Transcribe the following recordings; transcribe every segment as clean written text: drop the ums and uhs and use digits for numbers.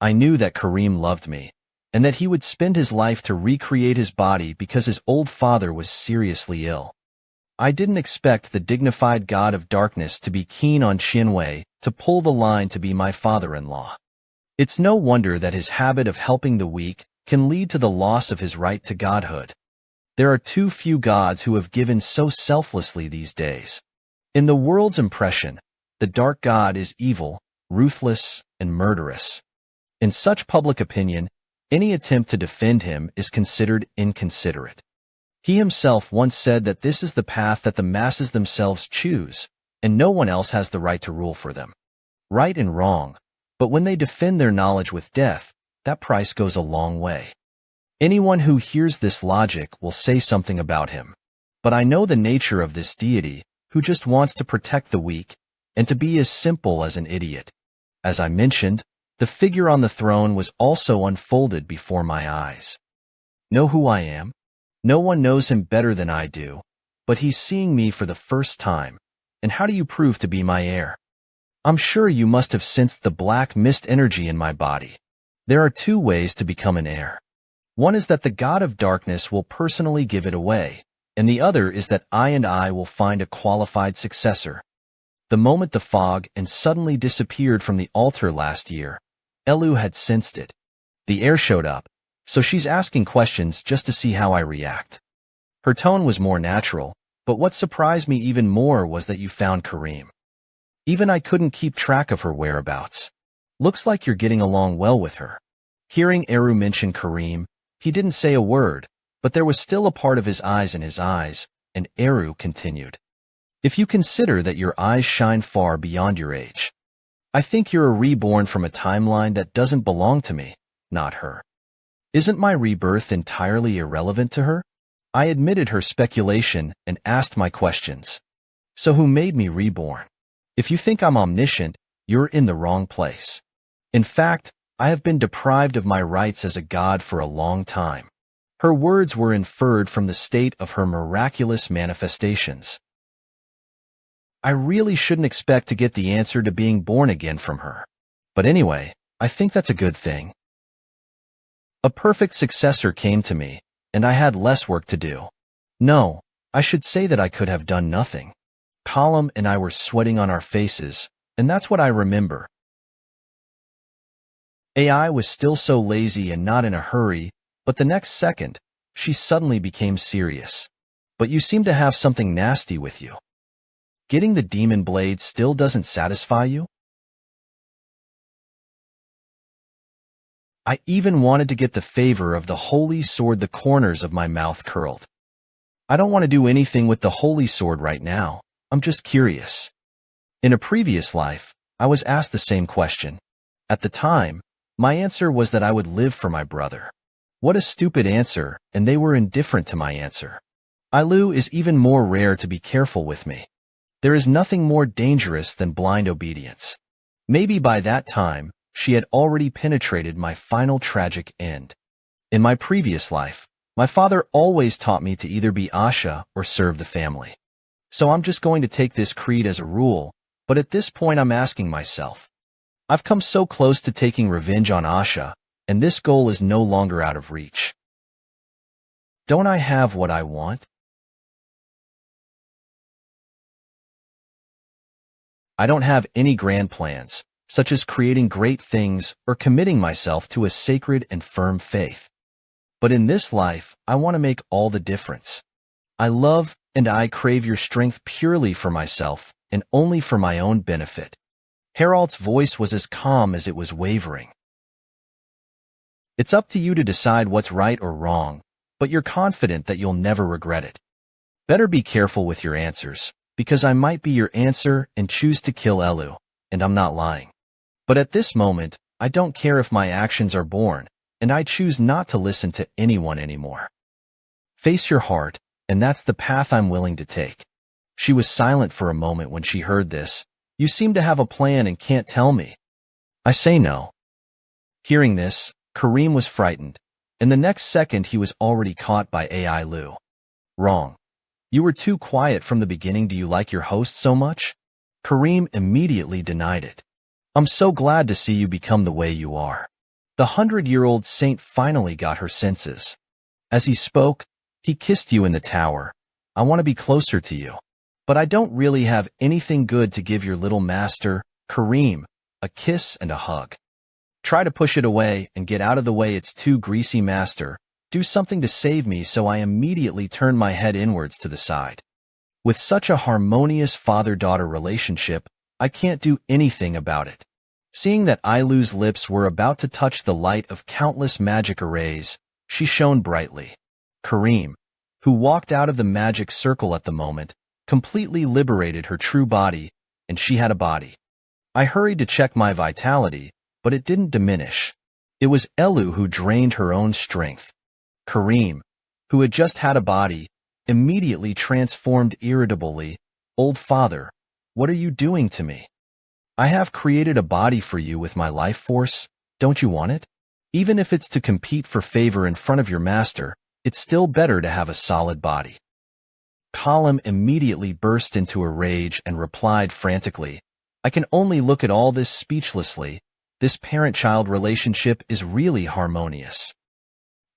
I knew that Kareem loved me, and that he would spend his life to recreate his body because his old father was seriously ill. I didn't expect the dignified god of darkness to be keen on Shinwei to pull the line to be my father-in-law. It's no wonder that his habit of helping the weak can lead to the loss of his right to godhood. There are too few gods who have given so selflessly these days. In the world's impression, the dark god is evil, ruthless, and murderous. In such public opinion, any attempt to defend him is considered inconsiderate. He himself once said that this is the path that the masses themselves choose, and no one else has the right to rule for them. Right and wrong, but when they defend their knowledge with death, that price goes a long way. Anyone who hears this logic will say something about him. But I know the nature of this deity, who just wants to protect the weak, and to be as simple as an idiot. As I mentioned, the figure on the throne was also unfolded before my eyes. Know who I am? No one knows him better than I do, but he's seeing me for the first time. And how do you prove to be my heir? I'm sure you must have sensed the black mist energy in my body. There are two ways to become an heir. One is that the god of darkness will personally give it away, and the other is that I will find a qualified successor. The moment the fog and suddenly disappeared from the altar last year, Elu had sensed it. The heir showed up, so she's asking questions just to see how I react. Her tone was more natural, but what surprised me even more was that you found Kareem. Even I couldn't keep track of her whereabouts. Looks like you're getting along well with her. Hearing Eru mention Kareem, he didn't say a word, but there was still a part of his eyes in his eyes, and Eru continued. If you consider that your eyes shine far beyond your age, I think you're a reborn from a timeline that doesn't belong to me, not her. Isn't my rebirth entirely irrelevant to her? I admitted her speculation and asked my questions. So who made me reborn? If you think I'm omniscient, you're in the wrong place. In fact, I have been deprived of my rights as a god for a long time. Her words were inferred from the state of her miraculous manifestations. I really shouldn't expect to get the answer to being born again from her. But anyway, I think that's a good thing. A perfect successor came to me, and I had less work to do. No, I should say that I could have done nothing. Colum and I were sweating on our faces, and that's what I remember. AI was still so lazy and not in a hurry, but the next second, she suddenly became serious. But you seem to have something nasty with you. Getting the demon blade still doesn't satisfy you? I even wanted to get the favor of the holy sword. The corners of my mouth curled. I don't want to do anything with the holy sword right now. I'm just curious. In a previous life, I was asked the same question. At the time, my answer was that I would live for my brother. What a stupid answer, and they were indifferent to my answer. Ailu is even more rare to be careful with me. There is nothing more dangerous than blind obedience. Maybe by that time, she had already penetrated my final tragic end. In my previous life, my father always taught me to either be Asha or serve the family. So I'm just going to take this creed as a rule, but at this point I'm asking myself, I've come so close to taking revenge on Asha, and this goal is no longer out of reach. Don't I have what I want? I don't have any grand plans, such as creating great things or committing myself to a sacred and firm faith. But in this life, I want to make all the difference. I love and I crave your strength purely for myself and only for my own benefit. Herald's voice was as calm as it was wavering. It's up to you to decide what's right or wrong, but you're confident that you'll never regret it. Better be careful with your answers, because I might be your answer and choose to kill Elu, and I'm not lying. But at this moment, I don't care if my actions are born, and I choose not to listen to anyone anymore. Face your heart, and that's the path I'm willing to take. She was silent for a moment when she heard this. You seem to have a plan and can't tell me. I say no. Hearing this, Kareem was frightened, and the next second he was already caught by AI Lu. Wrong. You were too quiet from the beginning. Do you like your host so much? Kareem immediately denied it. I'm so glad to see you become the way you are. The 100-year-old saint finally got her senses. As he spoke, he kissed you in the tower. I want to be closer to you. But I don't really have anything good to give your little master, Kareem, a kiss and a hug. Try to push it away and get out of the way, it's too greasy, master. Do something to save me. So I immediately turned my head inwards to the side. With such a harmonious father-daughter relationship, I can't do anything about it. Seeing that Ailu's lips were about to touch the light of countless magic arrays, she shone brightly. Kareem, who walked out of the magic circle at the moment, completely liberated her true body, and she had a body. I hurried to check my vitality, but it didn't diminish. It was Elu who drained her own strength. Kareem, who had just had a body, immediately transformed irritably. Old father, what are you doing to me? I have created a body for you with my life force. Don't you want it? Even if it's to compete for favor in front of your master, it's still better to have a solid body. Kalam immediately burst into a rage and replied frantically, I can only look at all this speechlessly. This parent-child relationship is really harmonious.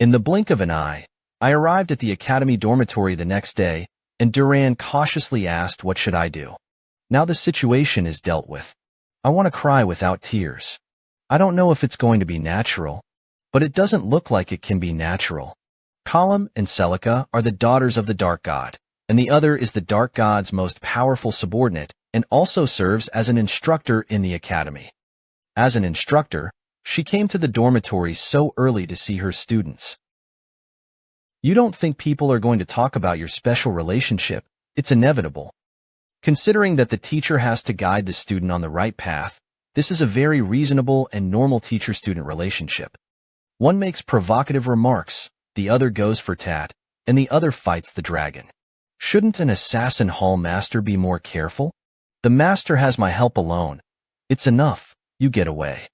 In the blink of an eye, I arrived at the academy dormitory the next day, and Duran cautiously asked, what should I do? Now the situation is dealt with. I want to cry without tears. I don't know if it's going to be natural, but it doesn't look like it can be natural. Kalam and Celica are the daughters of the Dark God, and the other is the Dark God's most powerful subordinate and also serves as an instructor in the academy. As an instructor, she came to the dormitory so early to see her students. You don't think people are going to talk about your special relationship? It's inevitable. Considering that the teacher has to guide the student on the right path, this is a very reasonable and normal teacher-student relationship. One makes provocative remarks, the other goes for tat, and the other fights the dragon. Shouldn't an assassin hall master be more careful? The master has my help alone. It's enough, you get away.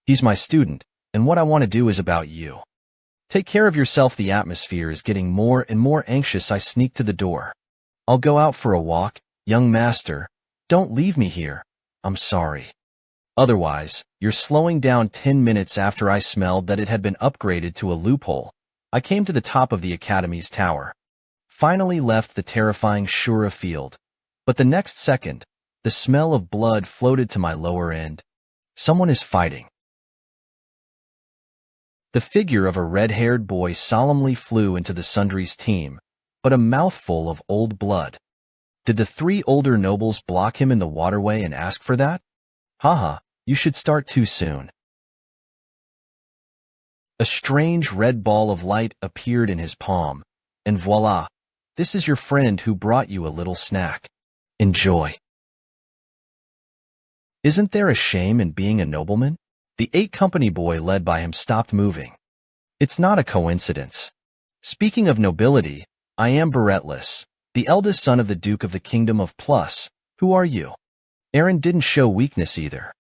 He's my student, and what I want to do is about you. Take care of yourself. The atmosphere is getting more and more anxious. I sneak to the door. I'll go out for a walk. Young master, don't leave me here. I'm sorry. Otherwise, you're slowing down 10 minutes. After I smelled that it had been upgraded to a loophole, I came to the top of the academy's tower. Finally left the terrifying Shura field. But the next second, the smell of blood floated to my lower end. Someone is fighting. The figure of a red-haired boy solemnly flew into the Sundry's team, but a mouthful of old blood. Did the three older nobles block him in the waterway and ask for that? Haha, you should start too soon. A strange red ball of light appeared in his palm, and voila, this is your friend who brought you a little snack. Enjoy. Isn't there a shame in being a nobleman? The 8 company boy led by him stopped moving. It's not a coincidence. Speaking of nobility, I am Beretless, the eldest son of the Duke of the Kingdom of Plus. Who are you? Aaron didn't show weakness either.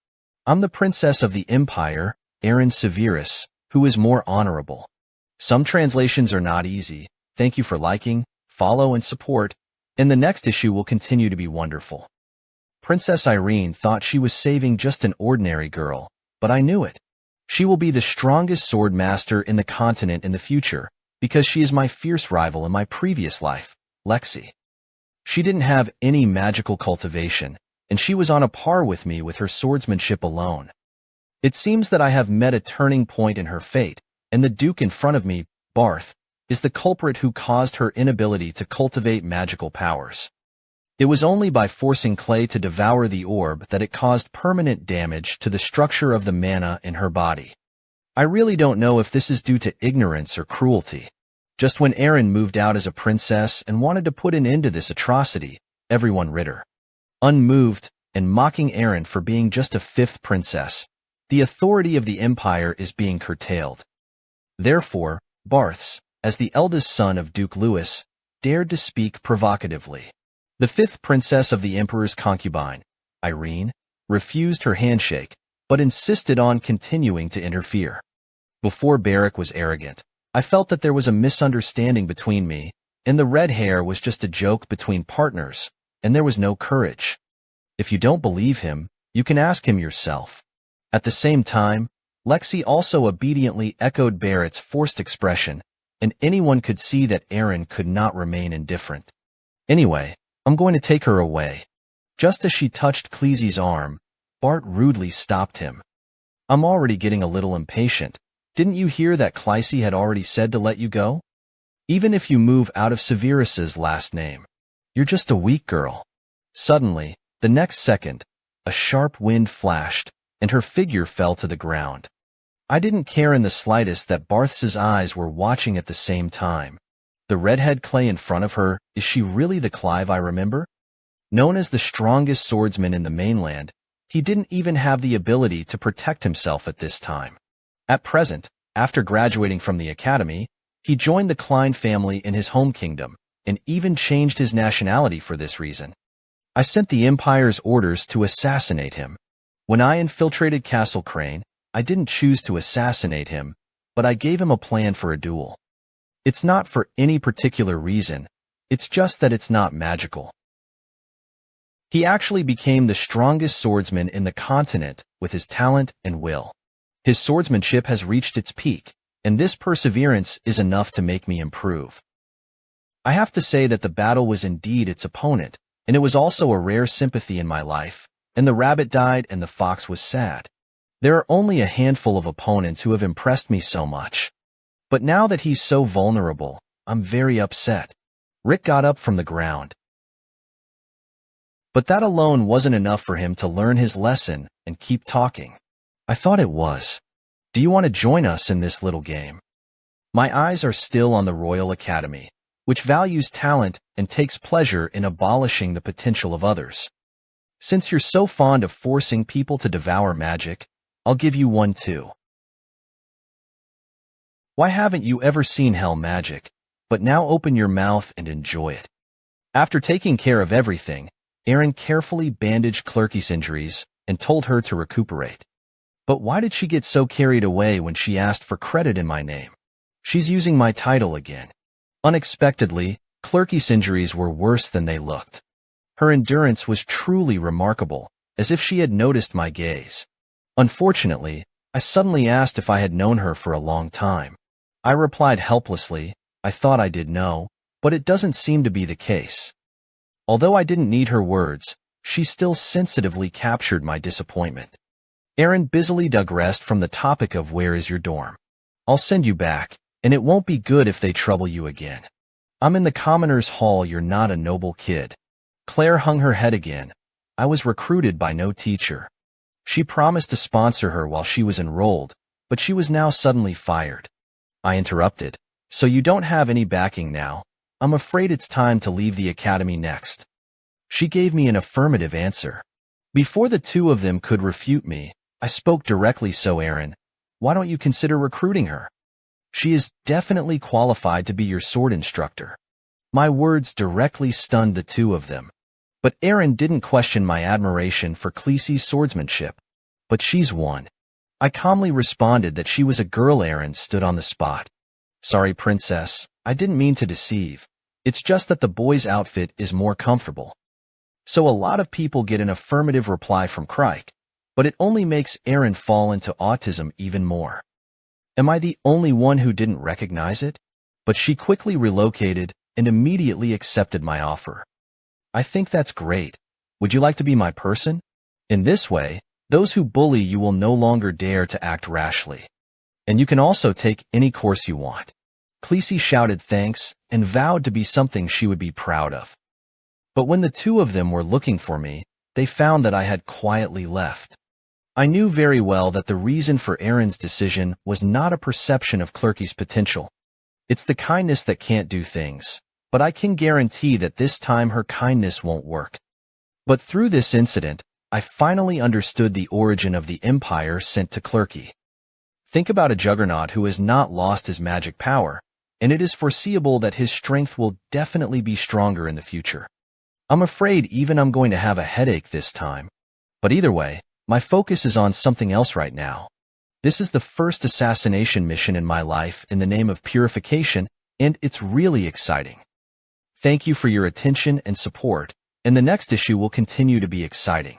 I'm the Princess of the Empire, Aaron Severus, who is more honorable. Some translations are not easy. Thank you for liking, follow, and support, and the next issue will continue to be wonderful. Princess Irene thought she was saving just an ordinary girl, but I knew it. She will be the strongest sword master in the continent in the future, because she is my fierce rival in my previous life, Lexi. She didn't have any magical cultivation, and she was on a par with me with her swordsmanship alone. It seems that I have met a turning point in her fate, and the Duke in front of me, Barth, is the culprit who caused her inability to cultivate magical powers. It was only by forcing Clay to devour the orb that it caused permanent damage to the structure of the mana in her body. I really don't know if this is due to ignorance or cruelty. Just when Erin moved out as a princess and wanted to put an end to this atrocity, everyone rid her. Unmoved, and mocking Erin for being just a 5th princess, the authority of the Empire is being curtailed. Therefore, Barths, as the eldest son of Duke Louis, dared to speak provocatively. The 5th princess of the Emperor's concubine, Irene, refused her handshake, but insisted on continuing to interfere. Before Barrack was arrogant, I felt that there was a misunderstanding between me, and the red hair was just a joke between partners, and there was no courage. If you don't believe him, you can ask him yourself. At the same time, Lexi also obediently echoed Barrett's forced expression, and anyone could see that Aaron could not remain indifferent. Anyway, I'm going to take her away. Just as she touched Cleesy's arm, Bart rudely stopped him. I'm already getting a little impatient. Didn't you hear that Cleese had already said to let you go? Even if you move out of Severus's last name. You're just a weak girl. Suddenly, the next second, a sharp wind flashed, and her figure fell to the ground. I didn't care in the slightest that Barth's eyes were watching at the same time. The redhead Clay in front of her, is she really the Clive I remember? Known as the strongest swordsman in the mainland, he didn't even have the ability to protect himself at this time. At present, after graduating from the academy, he joined the Klein family in his home kingdom, and even changed his nationality for this reason. I sent the Empire's orders to assassinate him. When I infiltrated Castle Crane, I didn't choose to assassinate him, but I gave him a plan for a duel. It's not for any particular reason, it's just that it's not magical. He actually became the strongest swordsman in the continent with his talent and will. His swordsmanship has reached its peak, and this perseverance is enough to make me improve. I have to say that the battle was indeed its opponent, and it was also a rare sympathy in my life, and the rabbit died and the fox was sad. There are only a handful of opponents who have impressed me so much. But now that he's so vulnerable, I'm very upset. Rick got up from the ground. But that alone wasn't enough for him to learn his lesson and keep talking. I thought it was. Do you want to join us in this little game? My eyes are still on the Royal Academy, which values talent and takes pleasure in abolishing the potential of others. Since you're so fond of forcing people to devour magic, I'll give you one too. Why haven't you ever seen hell magic? But now open your mouth and enjoy it. After taking care of everything, Aaron carefully bandaged Clerky's injuries and told her to recuperate. But why did she get so carried away when she asked for credit in my name? She's using my title again. Unexpectedly, Clerky's injuries were worse than they looked. Her endurance was truly remarkable, as if she had noticed my gaze. Unfortunately, I suddenly asked if I had known her for a long time. I replied helplessly, I thought I did know, but it doesn't seem to be the case. Although I didn't need her words, she still sensitively captured my disappointment. Aaron busily digressed from the topic of where is your dorm. I'll send you back, and it won't be good if they trouble you again. I'm in the commoner's hall, you're not a noble kid. Claire hung her head again. I was recruited by no teacher. She promised to sponsor her while she was enrolled, but she was now suddenly fired. I interrupted. So you don't have any backing now? I'm afraid it's time to leave the academy next. She gave me an affirmative answer. Before the two of them could refute me, I spoke directly. So Aaron, why don't you consider recruiting her? She is definitely qualified to be your sword instructor. My words directly stunned the two of them. But Aaron didn't question my admiration for Cleesy's swordsmanship. But she's one. I calmly responded that she was a girl. Aaron stood on the spot. Sorry, princess, I didn't mean to deceive. It's just that the boy's outfit is more comfortable. So a lot of people get an affirmative reply from Crike, but it only makes Aaron fall into autism even more. Am I the only one who didn't recognize it? But she quickly relocated and immediately accepted my offer. I think that's great. Would you like to be my person? In this way, those who bully you will no longer dare to act rashly. And you can also take any course you want. Cleese shouted thanks and vowed to be something she would be proud of. But when the two of them were looking for me, they found that I had quietly left. I knew very well that the reason for Aaron's decision was not a perception of Clerky's potential. It's the kindness that can't do things, but I can guarantee that this time her kindness won't work. But through this incident, I finally understood the origin of the empire sent to Clerky. Think about a juggernaut who has not lost his magic power, and it is foreseeable that his strength will definitely be stronger in the future. I'm afraid even I'm going to have a headache this time. But either way, my focus is on something else right now. This is the first assassination mission in my life in the name of purification, and it's really exciting. Thank you for your attention and support, and the next issue will continue to be exciting.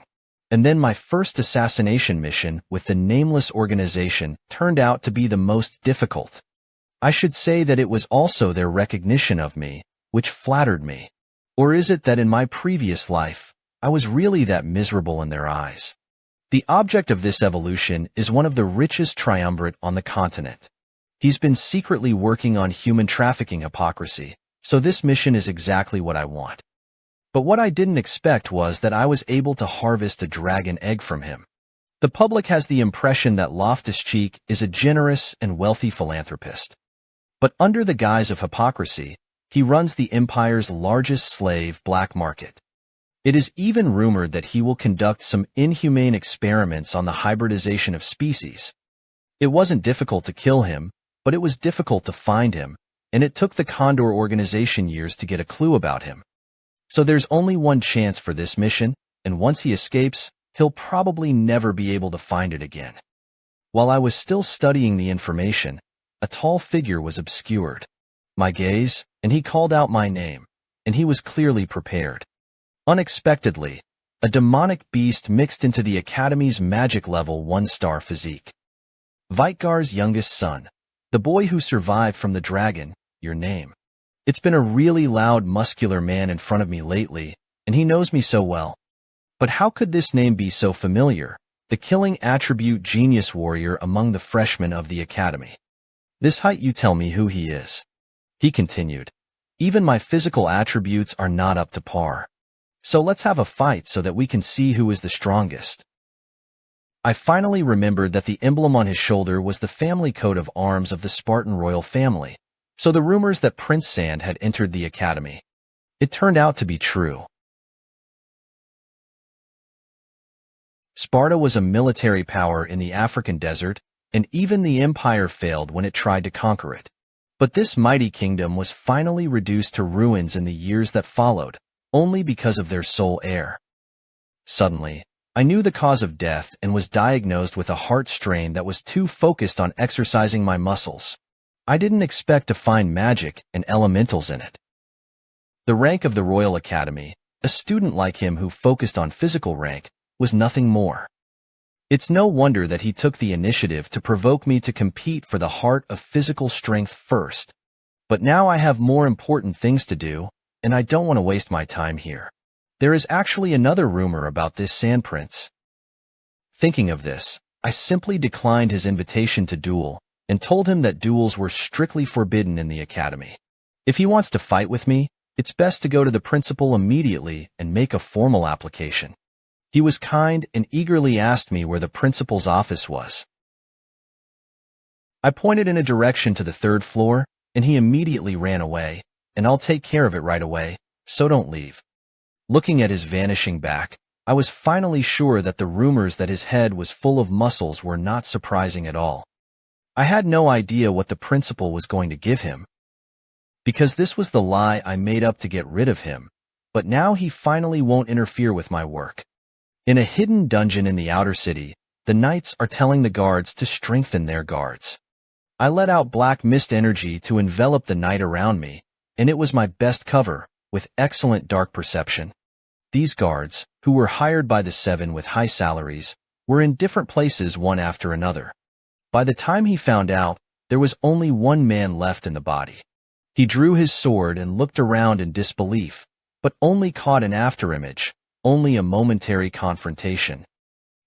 And then my first assassination mission with the nameless organization turned out to be the most difficult. I should say that it was also their recognition of me, which flattered me. Or is it that in my previous life, I was really that miserable in their eyes? The object of this evolution is one of the richest triumvirate on the continent. He's been secretly working on human trafficking hypocrisy, so this mission is exactly what I want. But what I didn't expect was that I was able to harvest a dragon egg from him. The public has the impression that Loftus-Cheek is a generous and wealthy philanthropist. But under the guise of hypocrisy, he runs the empire's largest slave black market. It is even rumored that he will conduct some inhumane experiments on the hybridization of species. It wasn't difficult to kill him, but it was difficult to find him, and it took the Condor organization years to get a clue about him. So there's only one chance for this mission, and once he escapes, he'll probably never be able to find it again. While I was still studying the information, a tall figure was obscured. My gaze, and he called out my name, and he was clearly prepared. Unexpectedly, a demonic beast mixed into the Academy's magic level 1-star physique. Vitgar's youngest son, the boy who survived from the dragon, your name. It's been a really loud, muscular man in front of me lately, and he knows me so well. But how could this name be so familiar? The killing attribute genius warrior among the freshmen of the Academy. This height, you tell me who he is. He continued. Even my physical attributes are not up to par. So let's have a fight so that we can see who is the strongest. I finally remembered that the emblem on his shoulder was the family coat of arms of the Spartan royal family, so the rumors that Prince Sand had entered the Academy. It turned out to be true. Sparta was a military power in the African desert, and even the empire failed when it tried to conquer it. But this mighty kingdom was finally reduced to ruins in the years that followed, only because of their sole heir. Suddenly, I knew the cause of death and was diagnosed with a heart strain that was too focused on exercising my muscles. I didn't expect to find magic and elementals in it. The rank of the Royal Academy, a student like him who focused on physical rank, was nothing more. It's no wonder that he took the initiative to provoke me to compete for the heart of physical strength first. But now I have more important things to do, and I don't want to waste my time here. There is actually another rumor about this Sand Prince. Thinking of this, I simply declined his invitation to duel and told him that duels were strictly forbidden in the Academy. If he wants to fight with me, it's best to go to the principal immediately and make a formal application. He was kind and eagerly asked me where the principal's office was. I pointed in a direction to the 3rd floor, and he immediately ran away, and I'll take care of it right away, so don't leave. Looking at his vanishing back, I was finally sure that the rumors that his head was full of muscles were not surprising at all. I had no idea what the principal was going to give him, because this was the lie I made up to get rid of him, but now he finally won't interfere with my work. In a hidden dungeon in the outer city, the knights are telling the guards to strengthen their guards. I let out black mist energy to envelop the night around me, and it was my best cover, with excellent dark perception. These guards, who were hired by the 7 with high salaries, were in different places one after another. By the time he found out, there was only one man left in the body. He drew his sword and looked around in disbelief, but only caught an afterimage, only a momentary confrontation.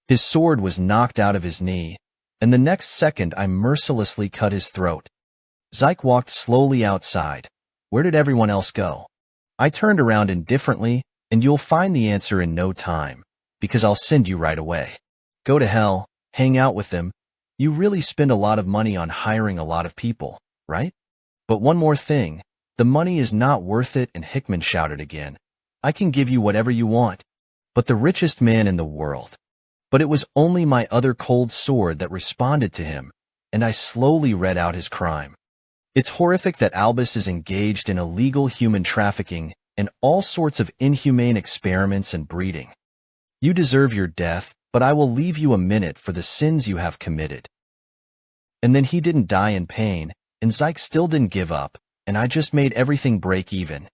His sword was knocked out of his knee, and the next second I mercilessly cut his throat. Zyke walked slowly outside. Where did everyone else go? I turned around indifferently, and you'll find the answer in no time, because I'll send you right away. Go to hell, hang out with them. You really spend a lot of money on hiring a lot of people, right? But one more thing, the money is not worth it, and Hickman shouted again. I can give you whatever you want, but the richest man in the world. But it was only my other cold sword that responded to him, and I slowly read out his crime. It's horrific that Albus is engaged in illegal human trafficking and all sorts of inhumane experiments and breeding. You deserve your death, but I will leave you a minute for the sins you have committed. And then he didn't die in pain, and Zyke still didn't give up, and I just made everything break even.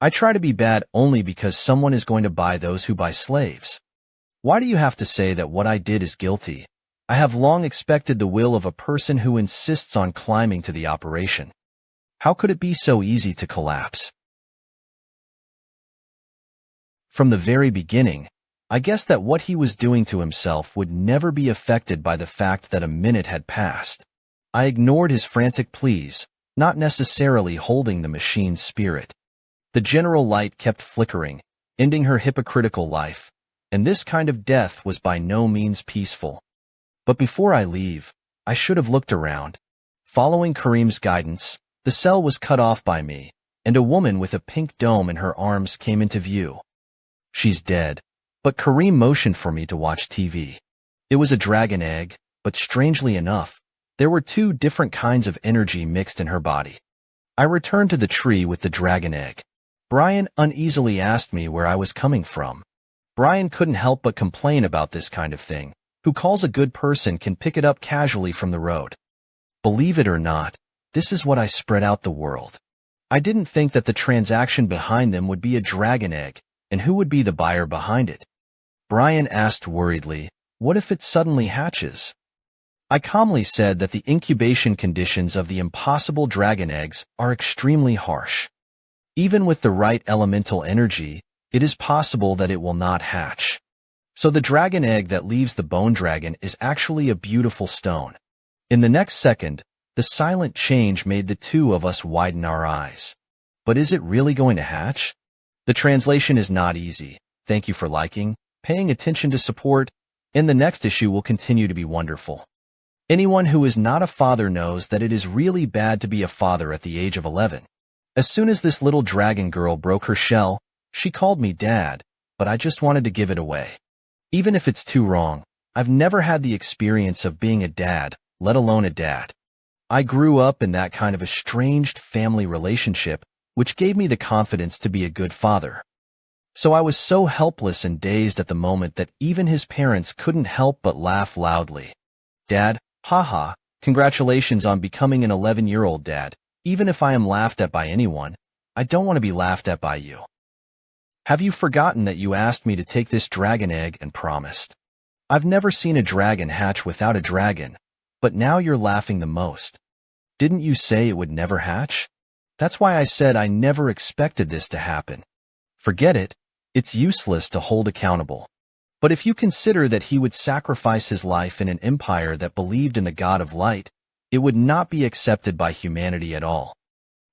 I try to be bad only because someone is going to buy those who buy slaves. Why do you have to say that what I did is guilty? I have long expected the will of a person who insists on climbing to the operation. How could it be so easy to collapse? From the very beginning, I guessed that what he was doing to himself would never be affected by the fact that a minute had passed. I ignored his frantic pleas, not necessarily holding the machine's spirit. The general light kept flickering, ending her hypocritical life, and this kind of death was by no means peaceful. But before I leave, I should have looked around. Following Kareem's guidance, the cell was cut off by me, and a woman with a pink dome in her arms came into view. She's dead, but Kareem motioned for me to watch TV. It was a dragon egg, but strangely enough, there were two different kinds of energy mixed in her body. I returned to the tree with the dragon egg. Brian uneasily asked me where I was coming from. Brian couldn't help but complain about this kind of thing. Who calls a good person can pick it up casually from the road. Believe it or not, this is what I spread out the world. I didn't think that the transaction behind them would be a dragon egg, and who would be the buyer behind it? Brian asked worriedly, what if it suddenly hatches? I calmly said that the incubation conditions of the impossible dragon eggs are extremely harsh. Even with the right elemental energy, it is possible that it will not hatch. So the dragon egg that leaves the bone dragon is actually a beautiful stone. In the next second, the silent change made the two of us widen our eyes. But is it really going to hatch? The translation is not easy. Thank you for liking, paying attention to support, and the next issue will continue to be wonderful. Anyone who is not a father knows that it is really bad to be a father at the age of 11. As soon as this little dragon girl broke her shell, she called me Dad, but I just wanted to give it away. Even if it's too wrong, I've never had the experience of being a dad, let alone a dad. I grew up in that kind of estranged family relationship, which gave me the confidence to be a good father. So I was so helpless and dazed at the moment that even his parents couldn't help but laugh loudly. Dad, haha, congratulations on becoming an 11-year-old dad. Even if I am laughed at by anyone, I don't want to be laughed at by you. Have you forgotten that you asked me to take this dragon egg and promised? I've never seen a dragon hatch without a dragon, but now you're laughing the most. Didn't you say it would never hatch? That's why I said I never expected this to happen. Forget it, it's useless to hold accountable. But if you consider that he would sacrifice his life in an empire that believed in the God of Light, it would not be accepted by humanity at all.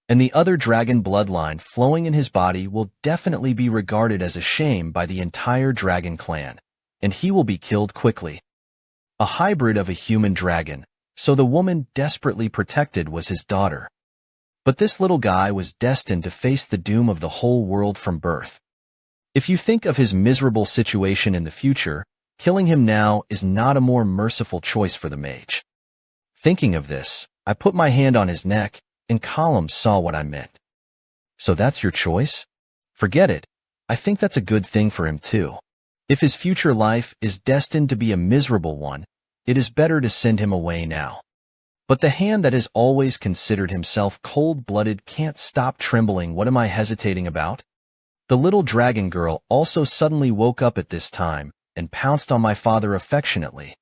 And the other dragon bloodline flowing in his body will definitely be regarded as a shame by the entire dragon clan, and he will be killed quickly. A hybrid of a human dragon, so the woman desperately protected was his daughter. But this little guy was destined to face the doom of the whole world from birth. If you think of his miserable situation in the future, killing him now is not a more merciful choice for the mage. Thinking of this, I put my hand on his neck, and Column saw what I meant. So that's your choice? Forget it. I think that's a good thing for him too. If his future life is destined to be a miserable one, it is better to send him away now. But the hand that has always considered himself cold-blooded can't stop trembling. What am I hesitating about? The little dragon girl also suddenly woke up at this time and pounced on my father affectionately.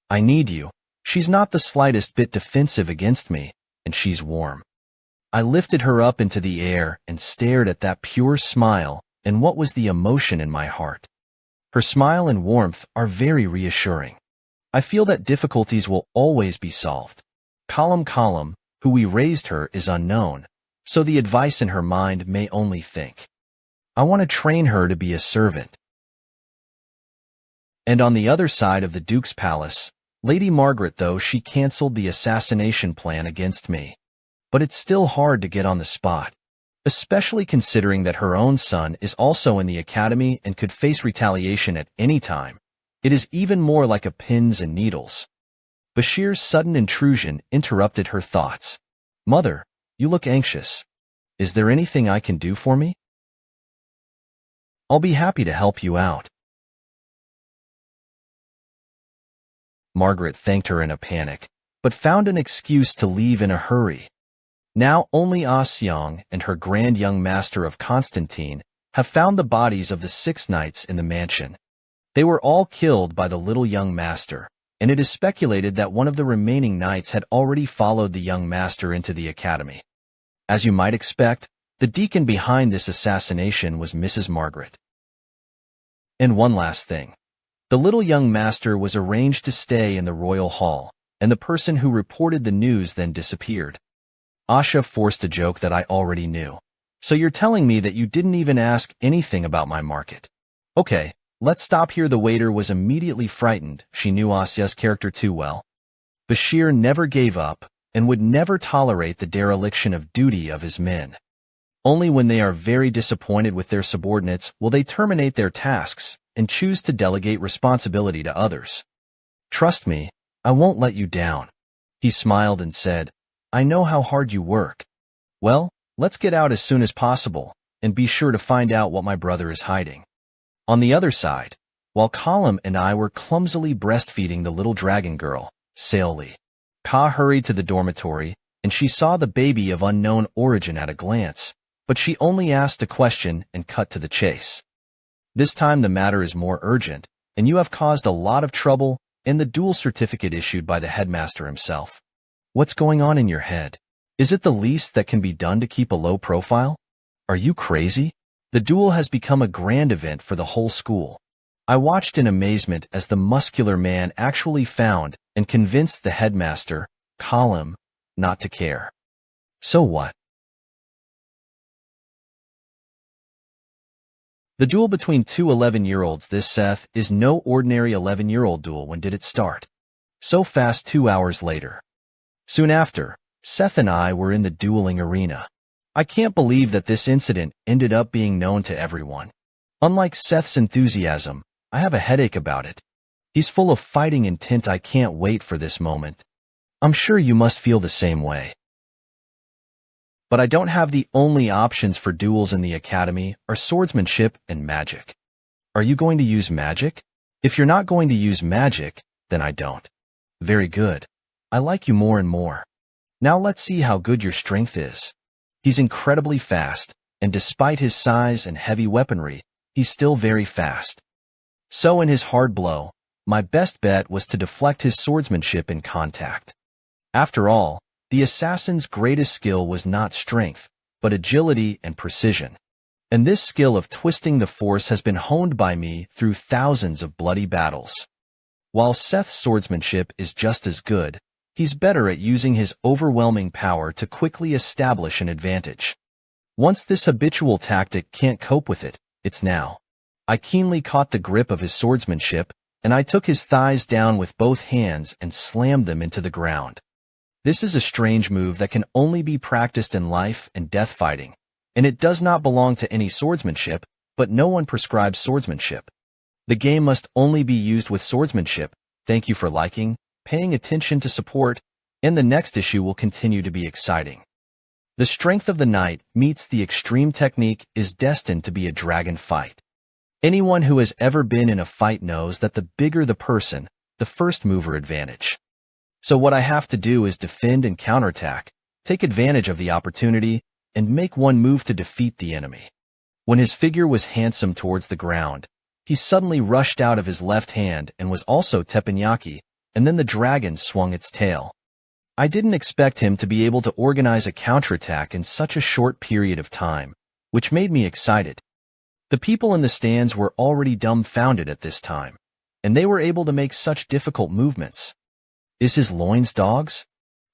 I need you. She's not the slightest bit defensive against me, and she's warm. I lifted her up into the air and stared at that pure smile and what was the emotion in my heart. Her smile and warmth are very reassuring. I feel that difficulties will always be solved. Column, who we raised her, is unknown, so the advice in her mind may only think. I want to train her to be a servant. And on the other side of the Duke's palace, Lady Margaret, though she cancelled the assassination plan against me. But it's still hard to get on the spot, especially considering that her own son is also in the academy and could face retaliation at any time. It is even more like a pins and needles. Bashir's sudden intrusion interrupted her thoughts. Mother, you look anxious. Is there anything I can do for me? I'll be happy to help you out. Margaret thanked her in a panic, but found an excuse to leave in a hurry. Now only Ah Seong and her grand young master of Constantine have found the bodies of the 6 knights in the mansion. They were all killed by the little young master, and it is speculated that one of the remaining knights had already followed the young master into the academy. As you might expect, the deacon behind this assassination was Mrs. Margaret. And one last thing. The little young master was arranged to stay in the royal hall, and the person who reported the news then disappeared. Asha forced a joke that I already knew. So you're telling me that you didn't even ask anything about my market? Okay, let's stop here. The waiter was immediately frightened. She knew Asya's character too well. Bashir never gave up and would never tolerate the dereliction of duty of his men. Only when they are very disappointed with their subordinates will they terminate their tasks and choose to delegate responsibility to others. Trust me, I won't let you down. He smiled and said, I know how hard you work. Well, let's get out as soon as possible, and be sure to find out what my brother is hiding. On the other side, while Colum and I were clumsily breastfeeding the little dragon girl, Saoli, Ka hurried to the dormitory, and she saw the baby of unknown origin at a glance, but she only asked a question and cut to the chase. This time the matter is more urgent, and you have caused a lot of trouble in the duel certificate issued by the headmaster himself. What's going on in your head? Is it the least that can be done to keep a low profile? Are you crazy? The duel has become a grand event for the whole school. I watched in amazement as the muscular man actually found and convinced the headmaster, Colum, not to care. So what? The duel between two 11-year-olds this Seth is no ordinary 11-year-old duel. When did it start? So fast 2 hours later. Soon after, Seth and I were in the dueling arena. I can't believe that this incident ended up being known to everyone. Unlike Seth's enthusiasm, I have a headache about it. He's full of fighting intent. I can't wait for this moment. I'm sure you must feel the same way. But I don't have the only options for duels in the academy are swordsmanship and magic. Are you going to use magic? If you're not going to use magic, then I don't. Very good. I like you more and more. Now let's see how good your strength is. He's incredibly fast, and despite his size and heavy weaponry, he's still very fast. So in his hard blow, my best bet was to deflect his swordsmanship in contact. After all, the assassin's greatest skill was not strength, but agility and precision. And this skill of twisting the force has been honed by me through thousands of bloody battles. While Seth's swordsmanship is just as good, he's better at using his overwhelming power to quickly establish an advantage. Once this habitual tactic can't cope with it, it's now. I keenly caught the grip of his swordsmanship, and I took his thighs down with both hands and slammed them into the ground. This is a strange move that can only be practiced in life and death fighting, and it does not belong to any swordsmanship, but no one prescribes swordsmanship. The game must only be used with swordsmanship. Thank you for liking, paying attention to support, and the next issue will continue to be exciting. The strength of the knight meets the extreme technique is destined to be a dragon fight. Anyone who has ever been in a fight knows that the bigger the person, the first mover advantage. So what I have to do is defend and counterattack, take advantage of the opportunity, and make one move to defeat the enemy. When his figure was handsome towards the ground, he suddenly rushed out of his left hand and was also teppanyaki, and then the dragon swung its tail. I didn't expect him to be able to organize a counterattack in such a short period of time, which made me excited. The people in the stands were already dumbfounded at this time, and they were able to make such difficult movements. Is his loins dogs?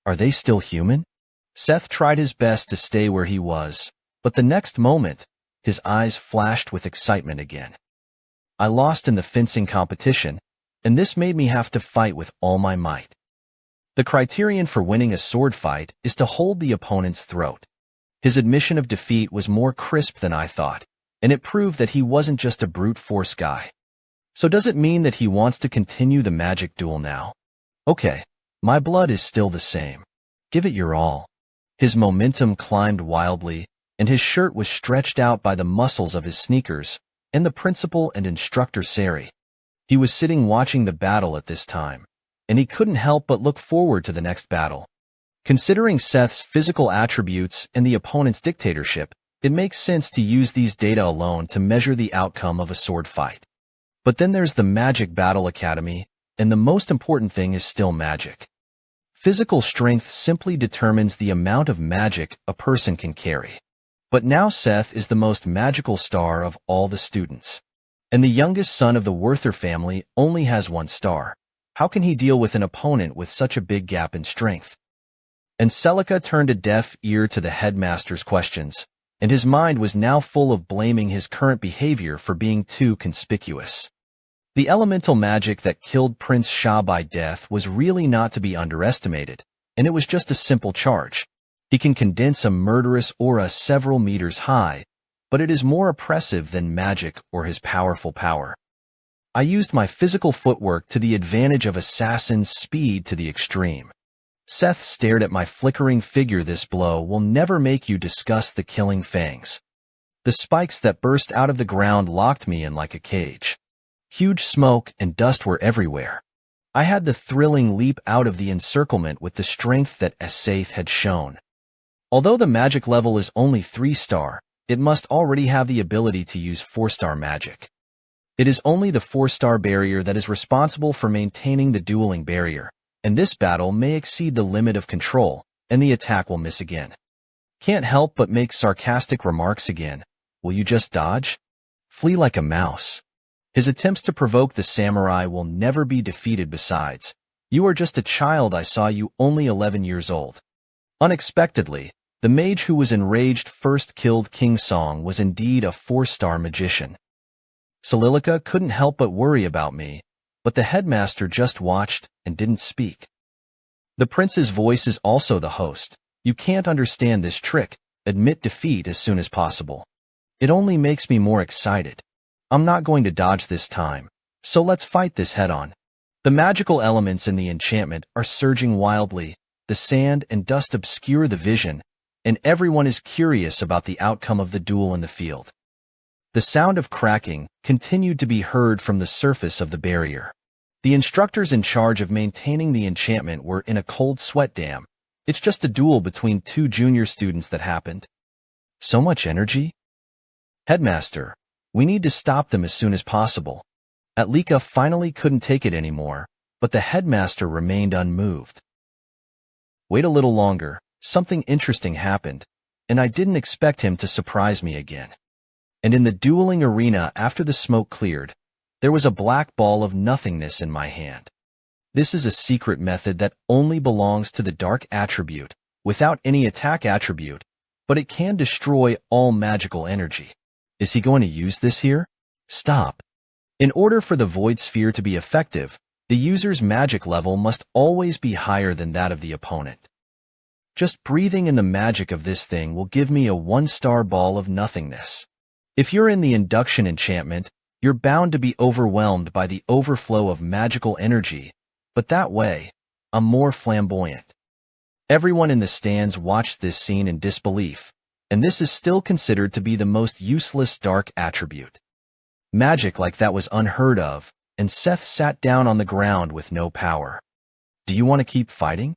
Are they still human? Seth tried his best to stay where he was, but the next moment, his eyes flashed with excitement again. I lost in the fencing competition, and this made me have to fight with all my might. The criterion for winning a sword fight is to hold the opponent's throat. His admission of defeat was more crisp than I thought, and it proved that he wasn't just a brute force guy. So does it mean that he wants to continue the magic duel now? Okay, my blood is still the same. Give it your all. His momentum climbed wildly, and his shirt was stretched out by the muscles of his sneakers, and the principal and instructor Sari. He was sitting watching the battle at this time, and he couldn't help but look forward to the next battle. Considering Seth's physical attributes and the opponent's dictatorship, it makes sense to use these data alone to measure the outcome of a sword fight. But then there's the Magic Battle Academy, and the most important thing is still magic. Physical strength simply determines the amount of magic a person can carry. But now Seth is the most magical star of all the students. And the youngest son of the Werther family only has 1 star. How can he deal with an opponent with such a big gap in strength? And Celica turned a deaf ear to the headmaster's questions, and his mind was now full of blaming his current behavior for being too conspicuous. The elemental magic that killed Prince Sha by death was really not to be underestimated, and it was just a simple charge. He can condense a murderous aura several meters high, but it is more oppressive than magic or his powerful power. I used my physical footwork to the advantage of assassin's speed to the extreme. Seth stared at my flickering figure. This blow will never make you discuss the killing fangs. The spikes that burst out of the ground locked me in like a cage. Huge smoke and dust were everywhere. I had the thrilling leap out of the encirclement with the strength that Asaith had shown. Although the magic level is only 3-star, it must already have the ability to use 4-star magic. It is only the 4-star barrier that is responsible for maintaining the dueling barrier, and this battle may exceed the limit of control, and the attack will miss again. Can't help but make sarcastic remarks again. Will you just dodge? Flee like a mouse. His attempts to provoke the samurai will never be defeated. Besides, you are just a child. I saw you only 11 years old. Unexpectedly, the mage who was enraged first killed King Song was indeed a 4-star magician. Celica couldn't help but worry about me, but the headmaster just watched and didn't speak. The prince's voice is also the host. You can't understand this trick. Admit defeat as soon as possible. It only makes me more excited. I'm not going to dodge this time, so let's fight this head-on. The magical elements in the enchantment are surging wildly, the sand and dust obscure the vision, and everyone is curious about the outcome of the duel in the field. The sound of cracking continued to be heard from the surface of the barrier. The instructors in charge of maintaining the enchantment were in a cold sweat. Damn, it's just a duel between 2 junior students that happened. So much energy? Headmaster, we need to stop them as soon as possible. Atlika finally couldn't take it anymore, but the headmaster remained unmoved. Wait a little longer, something interesting happened, and I didn't expect him to surprise me again. And in the dueling arena after the smoke cleared, there was a black ball of nothingness in my hand. This is a secret method that only belongs to the dark attribute, without any attack attribute, but it can destroy all magical energy. Is he going to use this here? Stop. In order for the void sphere to be effective, the user's magic level must always be higher than that of the opponent. Just breathing in the magic of this thing will give me a 1-star ball of nothingness. If you're in the induction enchantment, you're bound to be overwhelmed by the overflow of magical energy, but that way, I'm more flamboyant. Everyone in the stands watched this scene in disbelief, and this is still considered to be the most useless dark attribute. Magic like that was unheard of, and Seth sat down on the ground with no power. Do you want to keep fighting?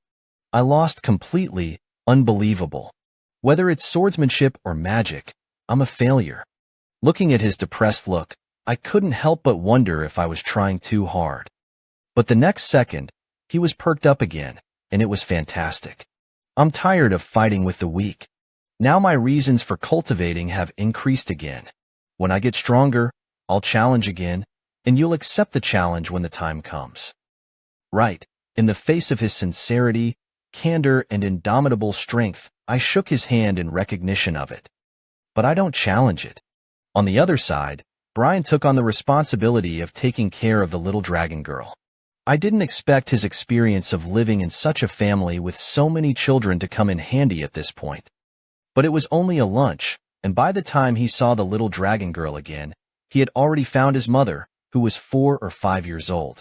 I lost completely. Unbelievable. Whether it's swordsmanship or magic, I'm a failure. Looking at his depressed look, I couldn't help but wonder if I was trying too hard. But the next second, he was perked up again, and it was fantastic. I'm tired of fighting with the weak. Now my reasons for cultivating have increased again. When I get stronger, I'll challenge again, and you'll accept the challenge when the time comes. Right, in the face of his sincerity, candor, and indomitable strength, I shook his hand in recognition of it. But I don't challenge it. On the other side, Brian took on the responsibility of taking care of the little dragon girl. I didn't expect his experience of living in such a family with so many children to come in handy at this point. But it was only a lunch, and by the time he saw the little dragon girl again, he had already found his mother, who was 4 or 5 years old.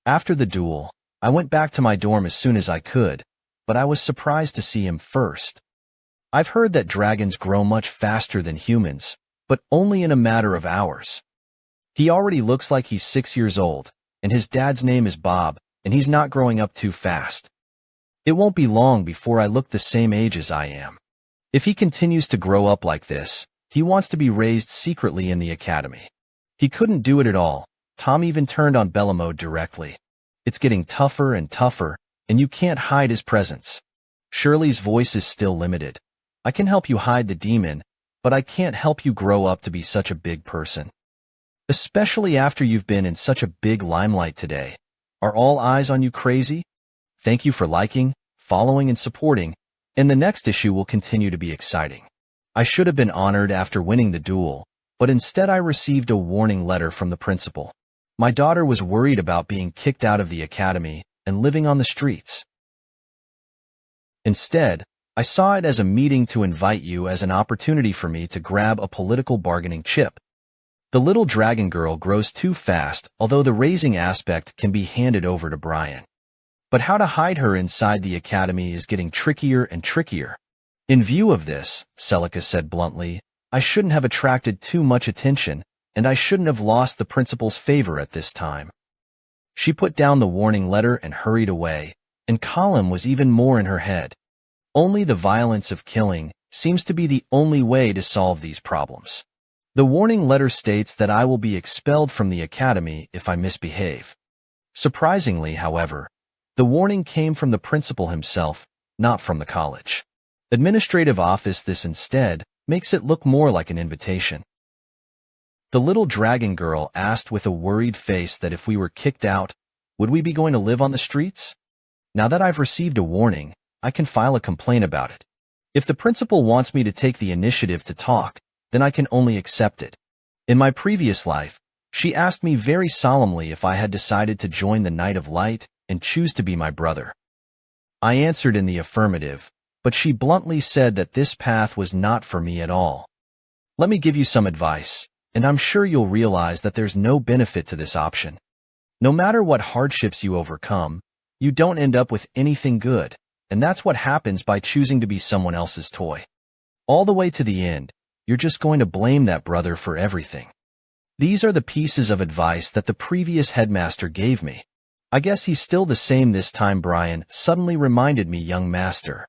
After the duel, I went back to my dorm as soon as I could, but I was surprised to see him first. I've heard that dragons grow much faster than humans, but only in a matter of hours. He already looks like he's 6 years old, and his dad's name is Bob, and he's not growing up too fast. It won't be long before I look the same age as I am. If he continues to grow up like this, he wants to be raised secretly in the academy. He couldn't do it at all, Tom even turned on Bella mode directly. It's getting tougher and tougher, and you can't hide his presence. Shirley's voice is still limited. I can help you hide the demon, but I can't help you grow up to be such a big person. Especially after you've been in such a big limelight today. Are all eyes on you crazy? Thank you for liking, following, and supporting, and the next issue will continue to be exciting. I should have been honored after winning the duel, but instead I received a warning letter from the principal. My daughter was worried about being kicked out of the academy and living on the streets. Instead, I saw it as a meeting to invite you as an opportunity for me to grab a political bargaining chip. The little dragon girl grows too fast, although the raising aspect can be handed over to Brian. But how to hide her inside the academy is getting trickier and trickier. In view of this, Celica said bluntly, I shouldn't have attracted too much attention, and I shouldn't have lost the principal's favor at this time. She put down the warning letter and hurried away, and Colin was even more in her head. Only the violence of killing seems to be the only way to solve these problems. The warning letter states that I will be expelled from the academy if I misbehave. Surprisingly, however, the warning came from the principal himself, not from the college. Administrative office this instead makes it look more like an invitation. The little dragon girl asked with a worried face that if we were kicked out, would we be going to live on the streets? Now that I've received a warning, I can file a complaint about it. If the principal wants me to take the initiative to talk, then I can only accept it. In my previous life, she asked me very solemnly if I had decided to join the Knight of Light and choose to be my brother. I answered in the affirmative, but she bluntly said that this path was not for me at all. Let me give you some advice, and I'm sure you'll realize that there's no benefit to this option. No matter what hardships you overcome, you don't end up with anything good, and that's what happens by choosing to be someone else's toy. All the way to the end, you're just going to blame that brother for everything. These are the pieces of advice that the previous headmaster gave me. I guess he's still the same this time, Brian suddenly reminded me, young master.